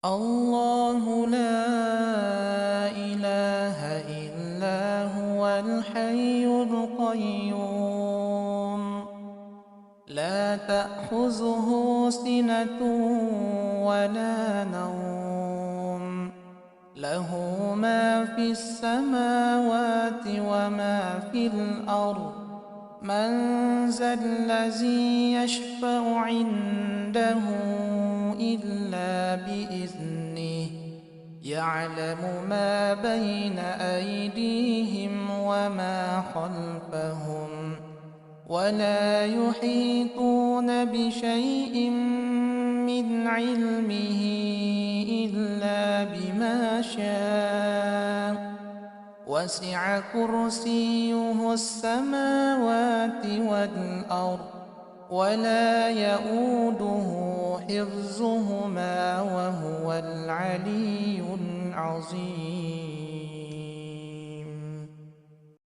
الله لا إله إلا هو الحي القيوم لا تأخذه سنة ولا نوم له ما في السماوات وما في الأرض من ذا الذي يشفع عنده إلا بإذنه يعلم ما بين أيديهم وما خلفهم ولا يحيطون بشيء من علمه إلا بما شاء وسع كرسيه السماوات والأرض ولا يؤوده حفظهما وهو العلي العظيم.